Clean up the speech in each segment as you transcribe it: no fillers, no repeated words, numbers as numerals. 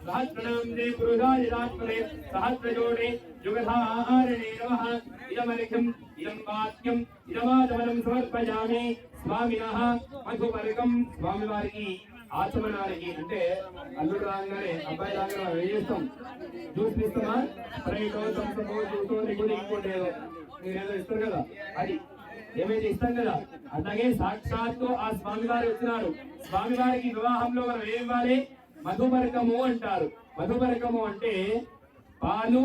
सहस्रनाम्ने पुरुषाय रात्मने सहस्रजोड़े युगधारणे नमः इदमर्घ्यम् इदं वाक्यम् इदमाचमनं समर्पयामि स्वामिनः मधुपर्कं स्वामिवारिकी ఆచమనానికి అంటే అల్లుడు రాగానే అబ్బాయి రాగానే ఏం చేస్తాం జ్యూస్ ఇస్తామా స్ప్రైటో థమ్సపో జ్యూసో లేకపోతే ఇంకోటి ఏదో మీరేదో ఇస్తారు కదా అది ఏమైతే ఇస్తాం కదా అలాగే సాక్షాత్తు ఆ స్వామివారు వచ్చినారు స్వామివారికి వివాహంలో మనం ఏం ఇవ్వాలి మధుపరకము అంటారు మధుపరకము అంటే పాలు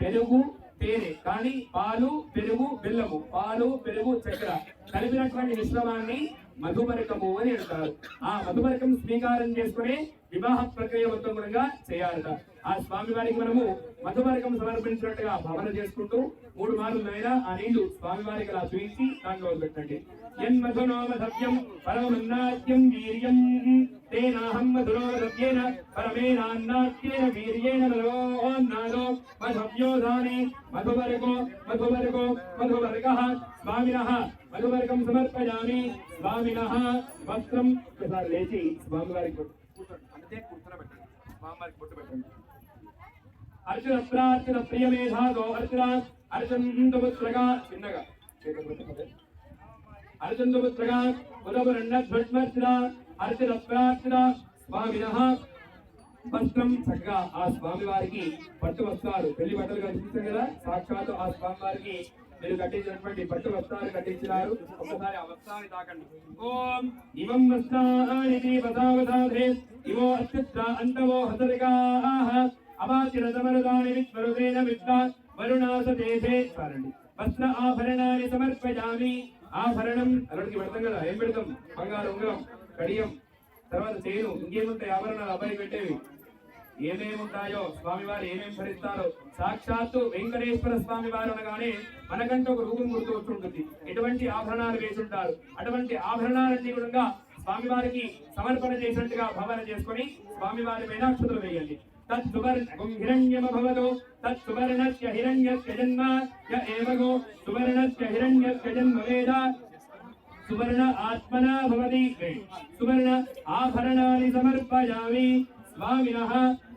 పెరుగు తేనె కానీ పాలు పెరుగు బెల్లము పాలు పెరుగు చక్కెర కలిపినటువంటి మిశ్రమాన్ని మధుపరకము అని అంటారు ఆ మధుపరకం స్వీకారం చేసుకుని వివాహ ప్రక్రియ మొత్తం కూడా చేయాలట ఆ స్వామి వారికి మనము మధుపరకం సమర్పించినట్టుగా భావన చేసుకుంటూ 3 మార్లు అయినా ఆ నీళ్లు స్వామి వారికి అలా చూపించి దాంట్లో పెట్టండి యన్మధునోమధవ్యం పరమన్నాట్యం వీర్యం తేనాహం మధురోదవ్యేన పరమేనాన్నాట్యేన వీర్యేణ నరోన్నాదో మధవ్యోధానే మధుపరకో మధుపరకో మధుపరకః స్వామినః మధుపరకం సమర్పయామి స్వామినః వస్త్రం ఒకసారి లేచి స్వామివారికి అంటే కూర్చోబెట్టండి స్వామివారికి బొట్టు పెట్టండి అర్జున ప్రార్థన ప్రియమేధాదో అర్జున అర్జునపుత్రగా చిన్నగా అర్జునపుత్రగా ఉదవరణధ్వజ్మర్జున అర్జున ప్రార్థన స్వామినః వస్త్రం చక్కగా ఆ స్వామి వారికి పట్టు వస్తారు పెళ్లి బట్టలు కట్టించారు కదా సాక్షాత్ ఆ స్వామి వారికి మీరు కట్టించినటువంటి పట్టు వస్త్రాలు కట్టించినారు ఒకసారి ఆ వస్త్రాన్ని తాకండి ఓం ఇవం వస్త్రాణి వదావధాధే ఇవో అత్యుత్త అంతవో హసరికాః అవాచిరతమరుదాని విశ్వరుదేన విద్వా వరుణాసదేశే పారండి వస్త్ర ఆభరణాన్ని సమర్పయామి ఆభరణం అలడికి పెడతాం కదా ఏం పెడతాం బంగారు ఉంగరం కడియం తర్వాత చేను ఇంకేముంటాయి ఆభరణాలు అబ్బాయి పెట్టేవి ఏమేమి ఉంటాయో స్వామివారు ఏమేమి భరిస్తారో సాక్షాత్తు వెంకటేశ్వర స్వామి వారు అనగానే మనకంటూ ఒక రూపం గుర్తు వస్తుంటుంది ఎటువంటి ఆభరణాలు వేసుంటారు అటువంటి ఆభరణాలన్నీ కూడా స్వామివారికి సమర్పణ చేసినట్టుగా భావన చేసుకొని స్వామివారి పైన అక్షతలు వేయండి తత్సువర్ణం హిరణ్యమభవతో తత్సువర్ణస్య హిరణ్యస్య జన్మ య ఏవగో సువర్ణస్య హిరణ్యస్య జన్మ వేద సువర్ణ ఆత్మనా భవతి సువర్ణ ఆభరణాన్ని సమర్పయామి స్వామినః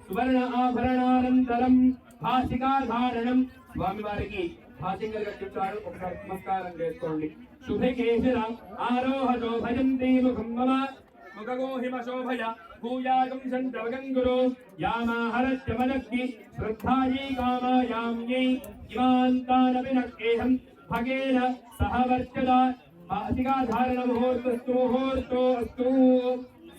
సువర్ణ ఆభరణానంతరం భాసికాధారణం స్వామివారికి భాసికలు కట్టించారు ఒకసారి నమస్కారం చేసుకోండి శుభకేశర ఆరోహతో భజంతి ముఖం మమ ముఖగోహిమ శోభయ భూయాగం సంతవగం గురు యామాహరత్యమనక్కి శ్రద్ధాయీ కామాయామ్యై ఇమాంతానపి నక్కేహం భగేన సహ వర్చద భాసికాధారణ ముహూర్తస్తు అస్తు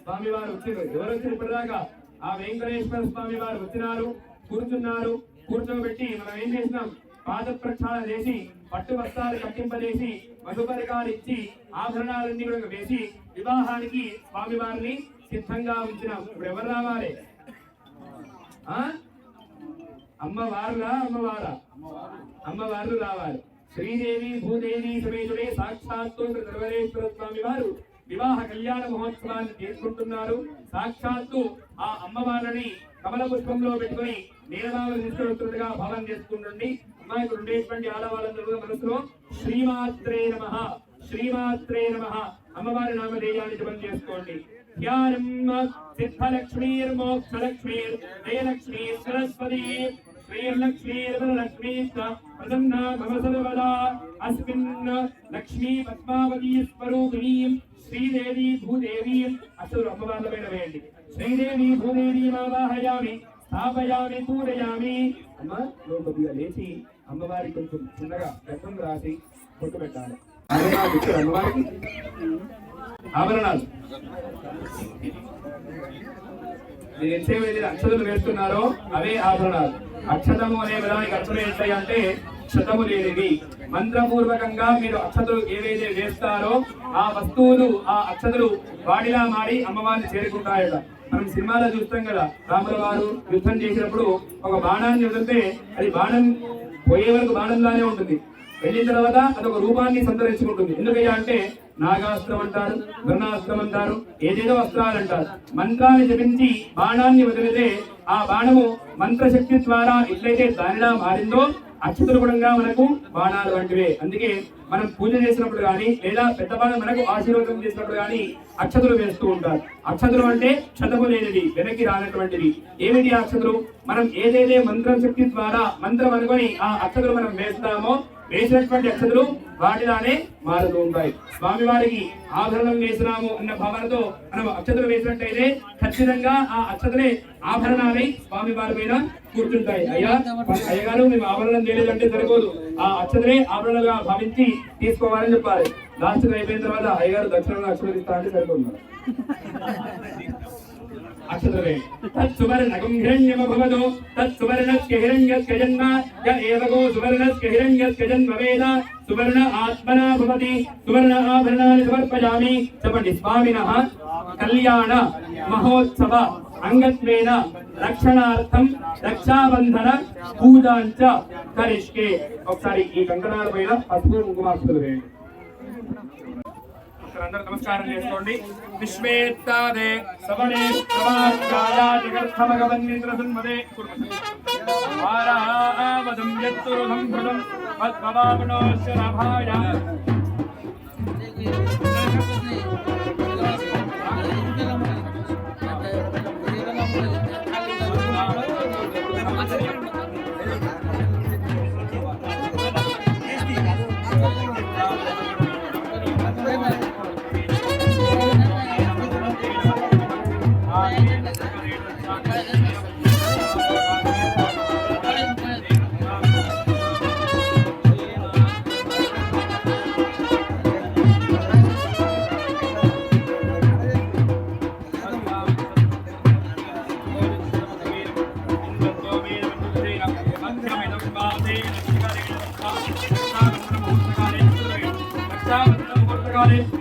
స్వామివారు వచ్చారు ఎవరు వచ్చారు ఇప్పటిదాకా ఆ వెంకటేశ్వర స్వామి వారు వచ్చినారు కూర్చున్నారు కూర్చోబెట్టి మనం ఏం చేసినాం పాద ప్రక్షాళన చేసి పట్టు వస్త్రాలు కట్టింపజేసి మధుపరకాలు ఇచ్చి ఆభరణాలన్నీ కూడా వేసి వివాహానికి స్వామివారిని సిద్ధంగా ఉంచినాం ఇప్పుడు ఎవరు రావాలి అమ్మవారులా అమ్మవారా అమ్మవారు రావాలి శ్రీదేవి భూదేవి సమేతుడే సాక్షాత్తు సర్వేశ్వర స్వామి వారు వివాహ కళ్యాణ మహోత్సవాన్ని చేసుకుంటున్నారు సాక్షాత్తు ఆ అమ్మవారిని కమల పుష్పంలో పెట్టుకుని నీలమావలు తీసుకువస్తున్నట్టుగా భావన చేసుకుంటుండి అమ్మాయికి ఉండేటువంటి ఆడవాళ్ళందరూ మనసులో శ్రీమాత్రే నమః శ్రీమాత్రే నమః అమ్మవారి నామధేయాన్ని జపం చేసుకోండి ధ్యానం సిద్ధలక్ష్మీర్మోక్షలక్ష్మీర్ జయలక్ష్మీ సరస్వతి శ్రీర్లక్ష్మీర్వరలక్ష్మీ ప్రసన్నా భవ సర్వదా అస్మిన్ లక్ష్మీ పద్మావతీ స్వరూపిణీం శ్రీదేవి భూదేవి అసలు అమ్మవార్ల పైన వేయండి శ్రీదేవి భూదేవి ఆవాహయామి స్థాపయామి పూజయామి అమ్మ కొద్దిగా లేచి అమ్మవారికి కొంచెం చిన్నగా గంధం రాసి కొట్టు పెట్టాలి అమ్మవారికి ఆభరణాలు మీరు ఎంతేమైతే అక్షతలు వేస్తున్నారో అవే ఆభరణాలు అక్షతము అనే విధానికి అర్థం ఏంటంటే క్షతము లేనివి మంత్రపూర్వకంగా మీరు అక్షతలు ఏవైతే వేస్తారో ఆ వస్తువులు ఆ అక్షతలు వాడిలా మాడి అమ్మవారిని చేరుకుంటాయట మనం సినిమాలో చూస్తాం కదా రాముల వారు యుద్ధం చేసినప్పుడు ఒక బాణాన్ని వదిలితే అది బాణం పోయే వరకు బాణంలానే ఉంటుంది వెళ్ళిన తర్వాత అదొక రూపాన్ని సంతరించుకుంటుంది ఎందుకయ్యా అంటే నాగాస్త్రం అంటారు బ్రహ్మాస్త్రం అంటారు ఏదేదో అస్త్రాలు అంటారు మంత్రాన్ని జపించి బాణాన్ని వదిలితే ఆ బాణము మంత్రశక్తి ద్వారా ఎట్లయితే దానిలా మారిందో అక్షతలు కూడా మనకు బాణాలు వంటివే. అందుకే మనం పూజ చేసినప్పుడు కానీ లేదా పెద్దవాళ్ళు మనకు ఆశీర్వాదం చేసినప్పుడు కానీ అక్షతలు వేస్తూ ఉంటారు. అక్షతలు అంటే క్షతము లేనిది, వెనక్కి రానటువంటిది. ఏమిటి అక్షతలు? మనం ఏదైతే మంత్రం శక్తి ద్వారా మంత్రం అనుకొని ఆ అక్షతలు మనం వేస్తామో వేసినటువంటి అక్షతలు వాటిలానే మారుతూ ఉంటాయి. స్వామి వారికి ఆభరణం వేసినాము అన్న భావనతో మనం అక్షతలు వేసినట్టయితే ఖచ్చితంగా ఆ అక్షతలే ఆభరణాలై స్వామి వారి మీద కూర్చుంటాయి. అయ్యగారు మేము ఆభరణం చేయలేదంటే సరిపోదు, ఆ అక్షతలే ఆభరణంగా భావించి తీసుకోవాలని చెప్పాలి. లాస్ట్ అయిపోయిన తర్వాత అయ్యగారు దక్షిణంగా అక్షతలు ఇస్తా అంటే సరిపోతుంది. అక్షతలే తత్సువర్ణకం హిరణ్యమభవదో తత్సువర్ణస్య హిరణ్యస్య జన్మ య ఏవగో సువర్ణస్య హిరణ్యస్య జన్మ వేద సువర్ణ ఆత్మనా భవతి సువర్ణ ఆభరణాన్ని సమర్పయామి. చెప్పండి. స్వామినః కళ్యాణ మహోత్సవ అంగత్వేన రక్షణార్థం రక్షాబంధన పూజాంచ కరిష్కే. ఒకసారి ఈ కంకణాల పైన పసుపు కుంకుమాక్షతలు వేయండి. అందరూ నమస్కారం చేసుకోండి. విశ్వేత్తాదే సవనే సమాఖ్యాయా జగర్థమగవన్నింద్రసన్మదే వారావదం యత్తురుహం భృదం మద్భవామనోస్య నభాయ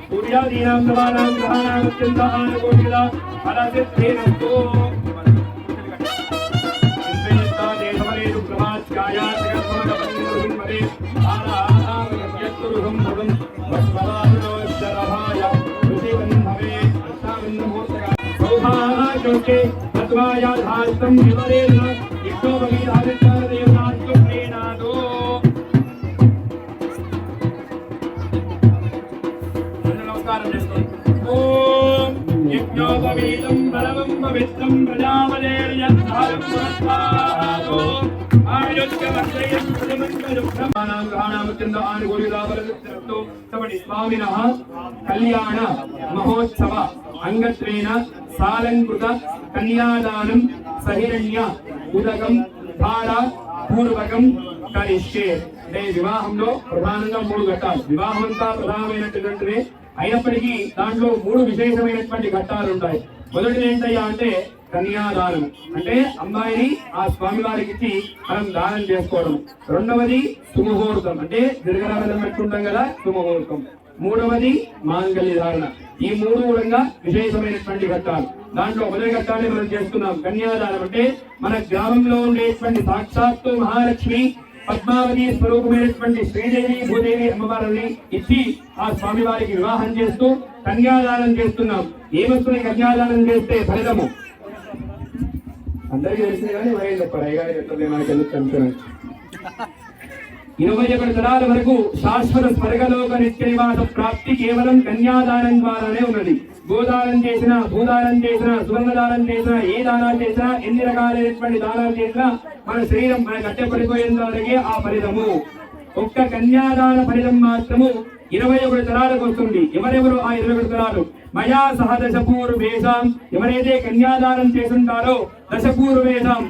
सूर्यादीनां नवानां ग्रहाणां अत्यन्त आनुकूल्यता फलसिद्धिरस्तु। विश्वेत्तादे समरे रुद्रमास्याया जगत्समगवन्निर्विन्मरे आराहारयत्तुरुहं भवं वस्वरानुरोश्चरभाय ऋषिवन्धवे रक्षाबन्धमूर्तका सौभाग्योके तत्त्वायाधारितं विवरेण यज्ञोपवीतादित्यादेवनात्तु प्रेणादो। ओम यज्ञोपवीतं परमं पवित्रं प्रजापतेर्यद्धारं पुरस्तातो आयुष्यवर्धयं प्रजमन्तयुक्तमानां ग्रहाणामत्यन्त आनुकूल्यताफलसिद्धिरस्तु। सबडि स्वामिनः कल्याण महोत्सव अंगत्वेन सालंकृत कन्यादानं सहिरण्य उदकं धारा पूर्वकं करिष्ये. వివాహంలో ప్రధానంగా 3 ఘట్టాలు. వివాహం అంతా ప్రధానమైనటువంటిది అయినప్పటికీ దాంట్లో 3 విశేషమైనటువంటి ఘట్టాలు ఉంటాయి. మొదటిది ఏంటయ్యా అంటే కన్యాదానం, అంటే అమ్మాయిని ఆ స్వామి వారికి ఇచ్చి మనం దానం చేసుకోవడం. రెండవది సుముహూర్తం, అంటే దీర్ఘరాగం పెట్టుకుంటాం కదా సుముహూర్తం. మూడవది మాంగళ్య ధారణ. ఈ 3 కూడా విశేషమైనటువంటి ఘట్టాలు. దాంట్లో మొదటి ఘట్టాన్ని మనం చేస్తున్నాం కన్యాదానం. అంటే మన గ్రామంలో ఉండేటువంటి సాక్షాత్తు మహాలక్ష్మి పద్మావతి స్వరూపమైనటువంటి శ్రీదేవి భూదేవి అమ్మవారిని ఇచ్చి ఆ స్వామి వారికి వివాహం చేస్తూ కన్యాదానం చేస్తున్నాం. ఏమొస్తుంది కన్యాదానం చేస్తే ఫలితము? అందరికీ తెలిసింది కానీ వరే చెప్పారు. అయ్యగారి చెప్తుంది మనకి తెలుసు. 21 తరాల వరకు శాశ్వత స్వర్గలోక నిత్య నివాస ప్రాప్తి కేవలం కన్యాదానం ద్వారానే ఉన్నది. గోదానం చేసినా, భూదానం చేసినా, సువర్ణదానం చేసినా, ఏ దానాలు చేసినా, ఎన్ని రకాలైనటువంటి దానాలు చేసినా మన శరీరం మన కట్టెపడిపోయేంత వరకే ఆ ఫలితము. ఒక్క కన్యాదాన ఫలితం మాత్రము 21 తరాలకు వస్తుంది. ఎవరెవరు ఆ 21 తరాలు? మయా సహ దశపూర్వేషాం. ఎవరైతే కన్యాదానం చేస్తుంటారో దశపూర్వేషాం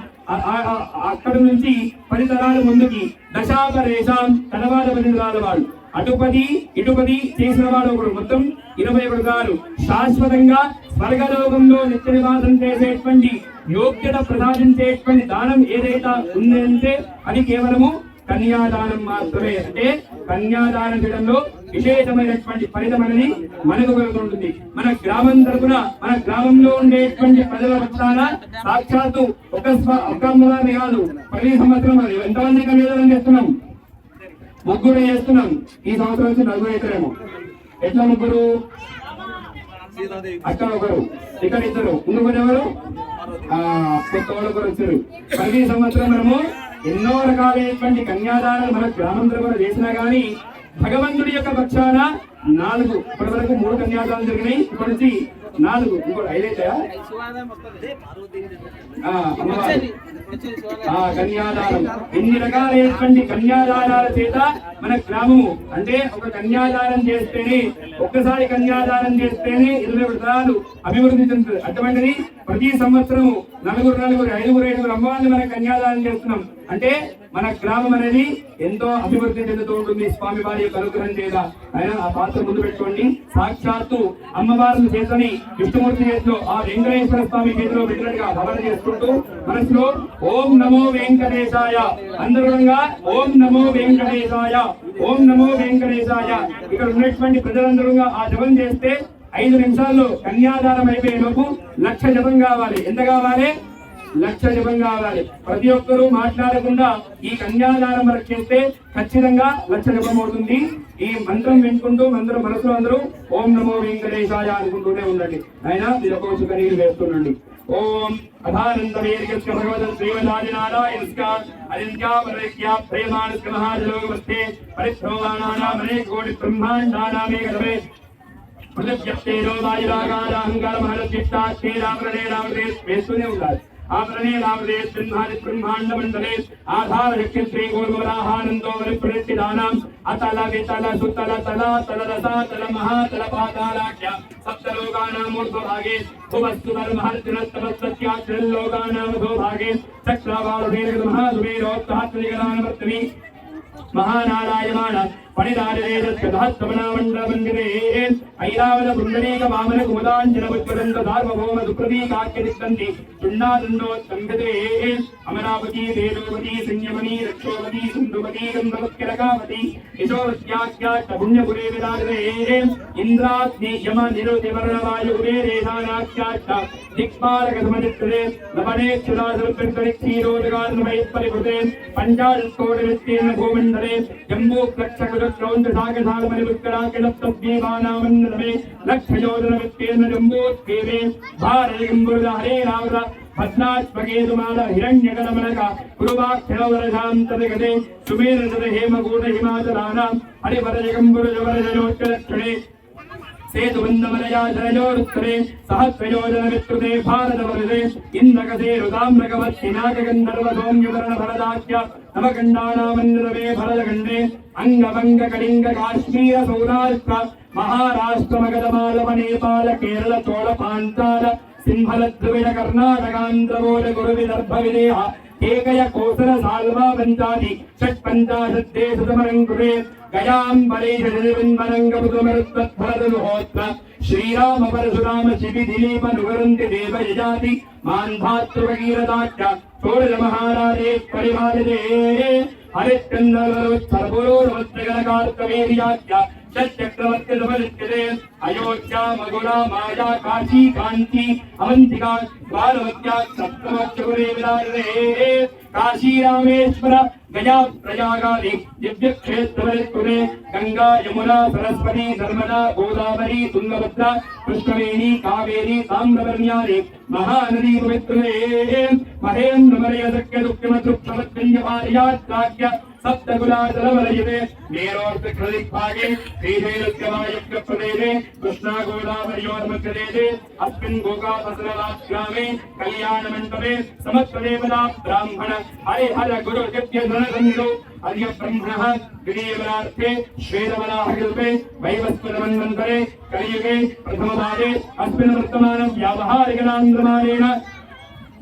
అక్కడ నుంచి 10 తరాలు ముందుకి, దశాపరేషాం తర్వాత 10 తరాల వాడు, అటుపది ఇటుపది చేసిన వాడు ఒకడు, మొత్తం 21 తరాలు. శాశ్వతంగా స్వర్గలోకంలో నిత్య నివాసం చేసేటువంటి యోగ్యత ప్రసాదించేటువంటి దానం ఏదైతే ఉందంటే అది కేవలము కన్యాదానం మాత్రమే. అంటే కన్యాదానం చేయడంలో విశేషమైనటువంటి ఫలితం అనేది మనకు కలుగుతుంటుంది. మన గ్రామం తరపున మన గ్రామంలో ఉండేటువంటి ప్రజల పక్షాన సాక్షాత్తు ఒక అమ్మవారిని కాదు, ప్రతి సంవత్సరం ఎంతమంది కన్యాదానం చేస్తున్నాం? 3 చేస్తున్నాం. ఈ సంవత్సరం నుంచి 4 అవుతారేమో. ఎట్లా 3? అక్కడ 1, ఇక్కడ 2, ముందు ఎవరు కొత్త వాళ్ళు ఒకరు వచ్చారు. ప్రతి సంవత్సరం మనము ఎన్నో రకాలైనటువంటి కన్యాదానాలు మన గ్రామంలో కూడా చేసినా గానీ భగవంతుడి యొక్క పక్షాన 4 ఇప్పటి వరకు 3 కన్యాదానాలు జరిగినాయి. ఇప్పటి నుంచి 4 ఇంకోటి 5 అవుతాయా? కన్యాదానం ఎన్ని రకాలైనటువంటి కన్యాదానాల చేత మన గ్రామము అంటే ఒక కన్యాదానం చేస్తేనే ఒక్కసారి కన్యాదానం చేస్తేనే 21 తరాలు అభివృద్ధి చెందుతుంది. అటువంటిది ప్రతి సంవత్సరము 4 5 అమ్మవారిని మనం కన్యాదానం చేస్తున్నాం అంటే మన గ్రామం అనేది ఎంతో అభివృద్ధి చెందుతూ ఉంటుంది స్వామి వారి యొక్క అనుగ్రహం చేత. ఆయన ఆ పాత్ర ముందు పెట్టుకోండి. సాక్షాత్తు అమ్మవారిని చేతని విష్ణుమూర్తి చేతిలో ఆ వెంకటేశ్వర స్వామి చేతిలో పెట్టినట్టుగా భావన చేసుకుంటూ మనసులో ఓం నమో వెంకటేశాయ అందరూ ఓం నమో వెంకటేశాయ ఓం నమో వెంకటేశాయ. ఇక్కడ ఉన్నటువంటి ప్రజలందరూ ఆ జపం చేస్తే 5 నిమిషాల్లో కన్యాదానం అయిపోయే లోపు 1,00,000 జపం కావాలి. ఎంత కావాలి? 1,00,000 జపం కావాలి. ప్రతి ఒక్కరూ మాట్లాడకుండా ఈ కన్యాదానం వరకు చేస్తే ఖచ్చితంగా 1,00,000 జపం అవుతుంది. ఈ మంత్రం వినుకుంటూ అందరూ మనసులో అందరూ ఓం నమో వెంకటేశాయ అనుకుంటూనే ఉండండి. ఆయన విరకోచు కనీరు వేస్తుండండి. ఓం అధానంద వేదికస్య భగవద్ శ్రీమదాదినారాయణస్య అదిత్యాపరైక్యా ప్రేమానస్య మహాజలోగమస్తే పరిశ్రమానానాం అనేక కోటి బ్రహ్మాండానామేకమే ప్రజప్యేరో వాయురాగారాహంకార మహర్జిష్టాక్షే రామరణే రామదే వేస్తూనే ఉండాలి. ఆభరణే రామదే బ్రహ్మాండ మండలే ఆధార శక్తి శ్రీ గోర్వరాహానందో పరిప్రతిదానాం అతల వితల సుతల తల తల రస తల మహాతల పాతాళాఖ్య సప్తలోకానాం ఊర్ధ్వభాగే భువస్తు మహర్జనస్తమస్తత్యా త్రిలోకానాం అధోభాగే చక్రవాళుభేర మహాసుభేరోత్తాత్మనిగరానవర్తమి మహానారాయమాణ పణిదారేదమనామండలమందిరే ఐరావత బృందనేక వామన కుముదాంజన ఉత్పదంత సార్వభౌమ సుప్రదీకాఖ్యదిక్తంతి చుండాదండోత్తంబితే అమరావతి వేదోవతి సంయమని రక్షోవతి సింధువతి గంధవత్కరకావతి యశోవత్యాఖ్యాత పుణ్యపురే విరాజే ఇంద్రాగ్ని యమ నిరుతివర్ణవాయు కుబేరేధానాఖ్యాత దిక్పాలక సమచిత్రే లవణేక్షురాసురుక్షీరోదగాన్వయత్పరిభృతే పంచాశత్కోటి విస్తీర్ణ భూమండలే జంబూ లక్ష సాగసాలమని ఉత్తరాకిలప్తద్వీపానామండలమే లక్షయోజన విస్తీర్ణ జంబూద్వీపే భారతంబురుద హరే రామద పద్మాత్మకేతుమాల హిరణ్యకలమనక కురువాక్షరవరశాంతగతే సుమేరజత హేమకూట హిమాచలానాం హరివరజగంబురుజవరజయోచ్చలక్షణే సేతుబంధమలయాజరయోరుత్తరే సహస్రయోజన విస్తృతే భారతవర్షే ఇంద్రకసే రుదామ్రకవత్తి నాగగంధర్వ సౌమ్యవరణ భరదాఖ్య నవఖండానామందిరమే భరతఖండే అంగభంగ కళింగ కాశ్మీర సౌరాష్ట్ర మహారాష్ట్ర మగధమాలవ నేపాల కేరళ చోళ పాంచాల సింహల ద్రవిడ కర్ణాటకాంధ్రగోళ గురు విదర్భ విదేహ ఏకయ కోసల సాల్వా పంచాది షట్పంచాశద్దేశమరంకురే గయాం శ్రీరామ పరశురామ శిబి దిలీప నుగరంతి దేవ యజాతి మాన్ధాతృభగీరథాఖ్య చోళ మహారాజే పరిపాలితే హరిశ్చంద్రవత్సరపురోర్వత్సగలకార్తవీర్యాఖ్య చక్రవర్తి సమలిఖ్యతే అయోధ్యా మధురా మాయా కాశీ కాంచీ అవంతికా ద్వారవత్యా సప్తమక్షపురే విరాజతే కాశీ రామేశ్వర గయా ప్రయాగాది దివ్య క్షేత్రవరిత్తురే గంగా యమునా సరస్వతి నర్మదా గోదావరి తుంగభద్ర కృష్ణవేణి కావేరి తామ్రవర్ణ్యాని మహానదీ పవిత్రులే మహేంద్రమలయదక్య దుఃఖమతృప్తమత్కంజపార్యాత్రాఖ్య సప్తగులాచలవలయతే మేరోర్దిక్భాగే శ్రీశైలస్యవాయుక్త ప్రదేశే కృష్ణా గోదావరియోర్మధ్యదేశే అస్మిన్ గోకాపసరలాగ్రామే కళ్యాణమంటపే సమత్వదేవతా బ్రాహ్మణ హరిహర గురు దివ్యధనసన్నిధౌ అర్య బ్రహ్మణః గిరీవరార్థే శ్వేతవరాహకల్పే వైవస్వతమన్వంతరే కలియుగే ప్రథమపాదే అస్మిన్ వర్తమాన వ్యావహారికనాంద్రమానేన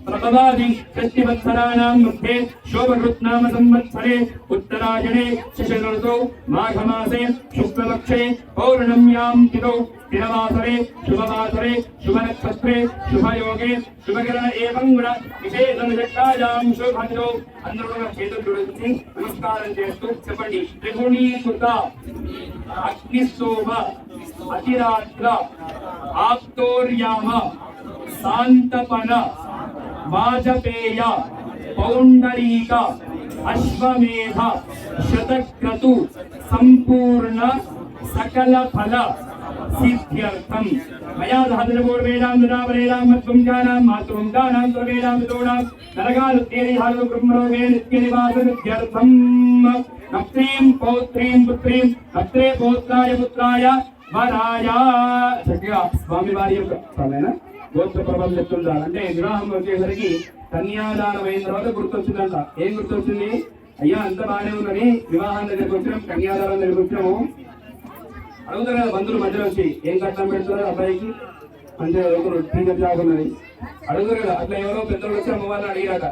ప్రపదాది షష్టివత్సరాణాం మధ్యే శోభకృత్నామ సంవత్సరే ఉత్తరాయణే శశిఋతౌ మాఘమాసే శుక్లపక్షే పౌర్ణమ్యాం తిథౌ స్థిరవాసరే శుభవాసరే శుభనక్షత్రే శుభయోగే శుభకరణ ఏవం గుణ విశేషణజట్టాయాం శుభతిథౌ అందరూ చేతులు జోడించి నమస్కారం చేస్తూ చెప్పండి. త్రిగుణీకృత అగ్నిశోభ అతిరాత్ర ఆప్తోర్యామ శాంతపన వాజపేయ పౌండరీక అశ్వమేధ శతక్రతు సంపూర్ణ సకల ఫల सिद्ध्यर्थम मया सहस्रपूर्वेदां दुरावरेदां मत्वं जानां मातुं जानां त्ववेदां विदोडां नरकालुत्तेरि हालो ब्रह्मलोके नित्यनिवास सिद्ध्यर्थम नप्त्रीं पौत्रीं पुत्रीं नप्त्रे पौत्राय पुत्राय వరాయ చక్కగా స్వామివారి యొక్క సమయన గోత్ర ప్రభావం చెప్తుందా అంటే వివాహం వచ్చేసరికి కన్యాదానం అయిన తర్వాత గుర్తొచ్చిందంట. ఏం గుర్తొచ్చింది? అయ్యా అంత బాగానే ఉన్నది, వివాహం దగ్గరికి వచ్చినాం, కన్యాదానం దగ్గరికి వచ్చినాము. అడుగుతారు కదా బంధువుల మధ్యలో వచ్చి ఏం కట్నం పెడతారు అబ్బాయికి, మంచిగా ఒకరు టీచర్ జాబ్ ఉన్నది అడుగుతారు కదా. అట్లా ఎవరో పెద్దలు వచ్చి అమ్మవారిని అడిగారట,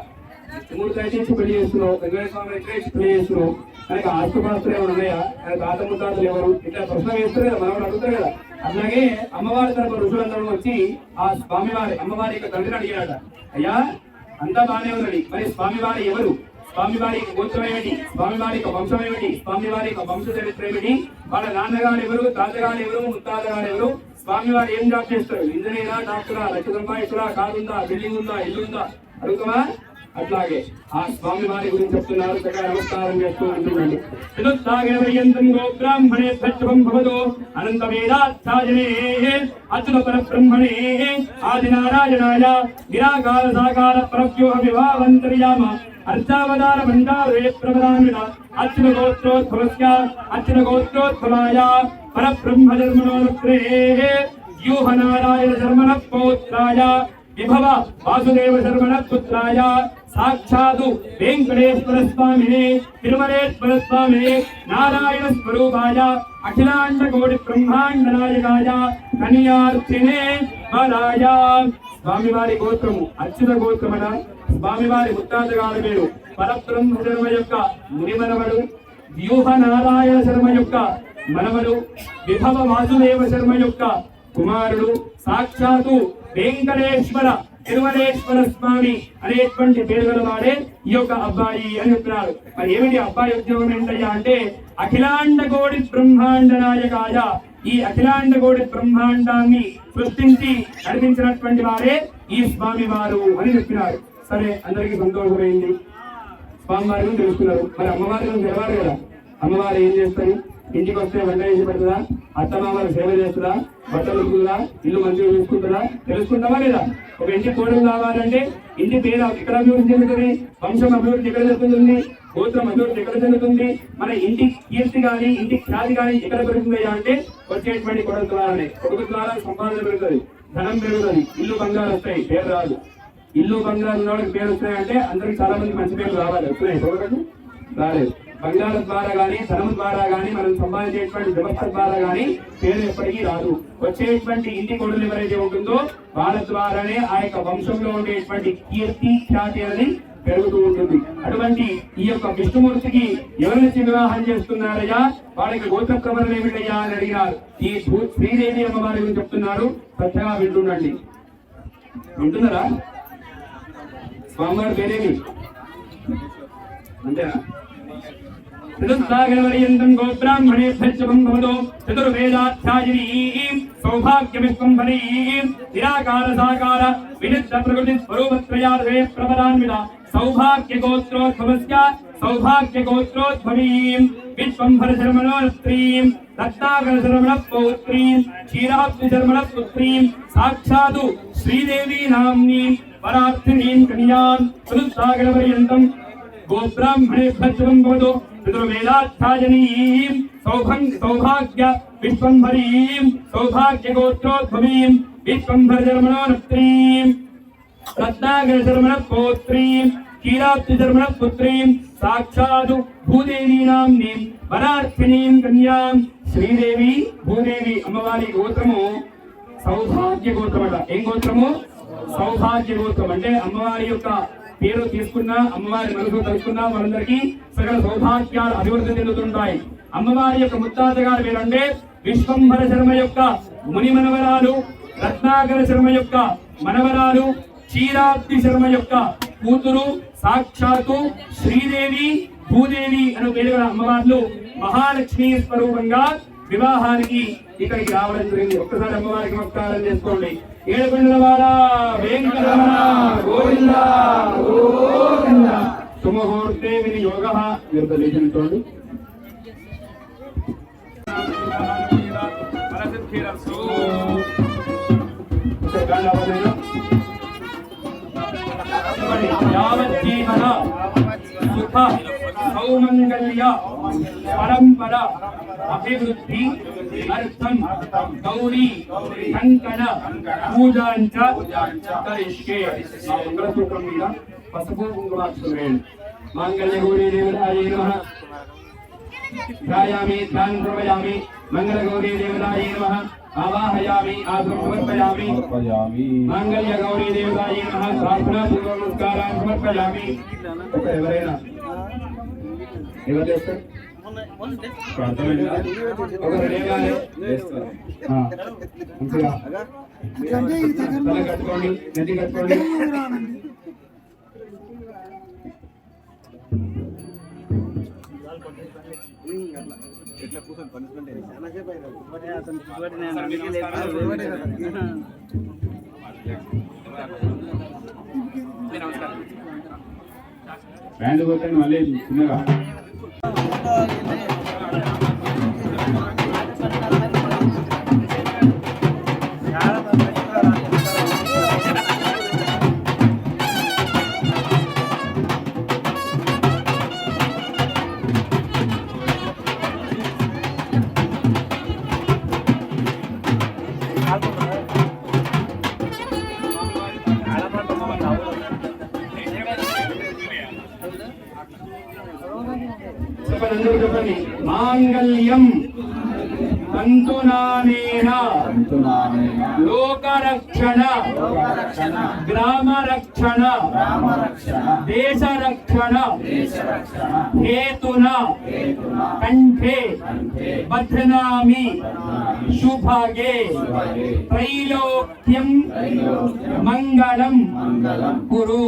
మూడు దయచేసి పెళ్లి చేస్తున్నావు, వెంకటేశ్వర స్వామి ఎక్కడేసి పెళ్లి చేస్తున్నావు, ఆయనకు ఆస్తుపాస్తులు ఏమైనా ఉన్నాయా, ఆయన తాత ముత్తాతలు ఎవరు, ఇట్లా ప్రశ్న వేస్తారు కదా, మనవాడు అడుగుతారు కదా. అట్లాగే అమ్మవారి తరపు ఋషులందరూ వచ్చి ఆ స్వామివారి అమ్మవారి యొక్క తండ్రిని అడిగారట, అయ్యా అంతా బాగానే ఉన్నది, మరి స్వామివారి ఎవరు, స్వామివారి గోత్రం ఏమిటి, స్వామివారి యొక్క వంశం ఏమిటి, స్వామివారి యొక్క వంశ చరిత్ర ఏమిటి, వాళ్ళ నాన్నగారు ఎవరు, తాతగారు ఎవరు, ముత్తాతగారు ఎవరు, స్వామివారు ఏం జాబ్ చేస్తారు, ఇంజనీరా, డాక్టరా, లక్ష సంపాదిస్తురా, కారు ఉందా, బిల్డింగ్ ఉందా, ఇల్లు ఉందా అడుగుతామా. అట్లాగే ఆ స్వామి వారి గురించి చెప్తున్నారు. చక్కగా నమస్కారం చేస్తూ ఉంటుందండి. చతుర్థాగరపర్యంతం గోబ్రాహ్మణే సత్యం భవతో అనంత వేదాధ్యాయనే అచ్యుత పరబ్రహ్మణే ఆదినారాయణాయ నిరాకార సాకార పరవ్యూహ విభావంతర్యామ అర్చావతార భండారే ప్రవదాన్విన అచ్యుత గోత్రోద్భవస్య అచ్యుత గోత్రోద్భవాయ పరబ్రహ్మ జన్మనోత్రే వ్యూహ నారాయణ జన్మన పౌత్రాయ విభవ వాసుదేవ శర్మణ పుత్రాయ సాక్షాతు వెంకటేశ్వర స్వామినే తిరుమలేశ్వర స్వామినే నారాయణ స్వరూపాయ అఖిలాండ కోటి బ్రహ్మాండ నాయకాయ కన్యార్థినే వరాయ. స్వామివారి గోత్రము అచ్యుత గోత్రమన. స్వామివారి ముత్తాతగారి పేరు పరబ్రహ్మ శర్మ యొక్క మునిమనవడు, వ్యూహ నారాయణ శర్మ యొక్క మనవడు, విభవ వాసుదేవ శర్మ యొక్క కుమారుడు, సాక్షాత్తు వెంకటేశ్వర తిరుమలేశ్వర స్వామి అనేటువంటి పేరు గలవాడే ఈ యొక్క అబ్బాయి అని చెప్తున్నారు. మరి ఏమిటి అబ్బాయి ఉద్యోగం ఏంటయ్యా అంటే అఖిలాండ కోటి బ్రహ్మాండ నాయకాయ. ఈ అఖిలాండ కోటి బ్రహ్మాండాన్ని సృష్టించి నడిపించినటువంటి వారే ఈ స్వామి వారు అని చెప్పినారు. సరే, అందరికీ సంతోషమైంది, స్వామివారి గురించి తెలుసుకున్నారు. మరి అమ్మవారి గురించి తెలవాలి కదా. అమ్మవారు ఏం చేస్తారు? ఇంటికి వస్తే వంట చేసి పెడుతుందా, అత్తమామలు సేవ చేస్తుందా, బట్టలు ఉతుకుతుందా, ఇల్లు మంచిగా చూసుకుంటుందా, తెలుసుకుంటామా లేదా? ఒక ఇంటి కోడలు కావాలంటే ఇంటి పేరు ఎక్కడ అభివృద్ధి చెందుతుంది, వంశం అభివృద్ధి ఎక్కడ చెందుతుంది, గోత్రం అభివృద్ధి ఎక్కడ చెందుతుంది, మన ఇంటి కీర్తి కానీ ఇంటి ఖ్యాతి కానీ ఎక్కడ పెరుగుతుందా అంటే వచ్చేటువంటి కొడుకు ద్వారానే. కొడుకు ద్వారా సంపాదన పెరుగుతుంది, ధనం పెరుగుతుంది, ఇల్లు బంగారు వస్తాయి, పేరు రాదు. ఇల్లు బంగారు ఉన్న వాళ్ళకి పేరు వస్తాయంటే అందరికి చాలా మంది మంచి పేరు రావాలి, వస్తున్నాయి, కొడుకు రాలేదు. బంగారం ద్వారా గానీ ధనం ద్వారా గానీ మనం సంపాదించేటువంటి వ్యవస్థ ద్వారా గానీ పేరు ఎప్పటికీ రాదు. వచ్చేటువంటి ఇంటి కొడులు ఎవరైతే ఉంటుందో వాళ్ళ ద్వారానే ఆ యొక్క వంశంలో ఉండేటువంటి కీర్తి ఖ్యాతి అనేది పెరుగుతూ ఉంటుంది. అటువంటి ఈ యొక్క విష్ణుమూర్తికి ఎవరిని వివాహం చేస్తున్నారయ్యా, వాళ్ళకి గోత్ర ప్రవరణ ఏమిటయ్యా అని అడిగినారు. ఈ శ్రీదేవి అమ్మవారి గురించి చెప్తున్నారు, శ్రద్ధగా వింటుండండి. వింటున్నారా? స్వామివారి పేరేమి అంతేనా? చతుర్థాగరపర్యంతం గోబ్రాహ్మణేభ్యశ్చవం భవతో చతుర్వేదాధ్యాయినీం సౌభాగ్యవిశ్వంభరీం నిరాకార సాకార వినిద్ధ ప్రకృతి స్వరూపత్రయార్వే ప్రవదాన్విత సౌభాగ్యగోత్రోద్భవస్య సౌభాగ్యగోత్రోద్భవీం విశ్వంభర శర్మణోత్రీం రత్నాకర శర్మణ పౌత్రీం క్షీరాబ్ది శర్మణ పుత్రీం సాక్షాత్తు శ్రీదేవి నామ్నీం వరార్థినీం కన్యాం చతుర్థాగరపర్యంతం గోబ్రాహ్మణేభ్యశ్చవం భవతో చతుర్వేదాధ్యాయనీం సౌభాగ్య విశ్వంభరీం సౌభాగ్యగోత్రోద్భవీం విశ్వంభర శర్మణోత్రీం రత్నాకర శర్మణ పౌత్రీం క్షీరాబ్ది శర్మణ పుత్రీం సాక్షాత్తు భూదేవీ నామ్నీం వరార్థినీం కన్యాం. శ్రీదేవి భూదేవి అమ్మవారి గోత్రము సౌభాగ్య గోత్రం అట. ఏం గోత్రము? సౌభాగ్య గోత్రం. అంటే అమ్మవారి యొక్క పేరు తీసుకున్నా, అమ్మవారి మనసు తెలుసుకున్నా మనందరికీ సకల సౌభాగ్యాలు అభివృద్ధి చెందుతుంటాయి. అమ్మవారి యొక్క ముత్తాత గారు పేరంటే విశ్వంభర శర్మ యొక్క ముని మనవరాలు, రత్నాకర శర్మ యొక్క మనవరాలు, క్షీరాబ్ది శర్మ యొక్క కూతురు, సాక్షాత్తు శ్రీదేవి భూదేవి అనే పేరు గల అమ్మవార్లు మహాలక్ష్మి స్వరూపంగా వివాహానికి ఇక్కడికి రావడం జరిగింది. ఒక్కసారి అమ్మవారికి నమస్కారం చేసుకోండి. ఏడుకొండలవాడ వెంకటరమణ గోవింద గోవింద. సుముహూర్తే వినియోగః. మీరు చూడండి. సిద్ధిరస్తు. యావజ్జీవన సుఖ సౌమంగళ్య పరంపర అభివృద్ధి అర్థం గౌరీ కంకణ పూజాంచ కరిష్యే. ఆ మంగళసూత్రం మీద పసుపు కుంకుమాక్షలు వేయండి. మాంగళ్య గౌరీ దేవతాయే నమః. ध्यायामि ध्यानं प्रवयामि मंगलगौरी देवतायै नमः. आवाहयामि आसनं समर्पयामि मंगल्यगौरी देवतायै नमः. प्रार्थना पूर्वक नमस्कारान् समर्पयामि. ఎవరైనా ఎవరు చేస్తారు ఒకరు లేవాలి మంచిగా తల కట్టుకోండి, నెత్తి కట్టుకోండి. బ్యాండ్ కొట్టండి మళ్ళీ చిన్నగా. చెప్పండి. మాంగళ్యం తంతునానేన లోకరక్షణ గ్రామరక్షణ దేశరక్షణ హేతున కంఠే బధ్నామి శుభగే త్రైలోక్యం మంగళం కురు.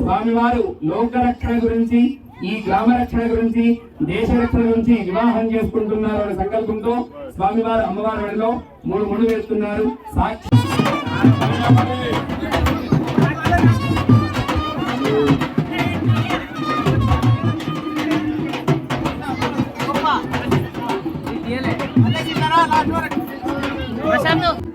స్వామివారు లోకరక్షణ గురించి, ఈ గ్రామ రక్షణ గురించి, దేశ రక్షణ గురించి వివాహం చేసుకుంటున్నారు అనే సంకల్పంతో స్వామివారు అమ్మవారి మెడలో 3 ముళ్ళు వేస్తున్నారు. సాక్షి Pasando.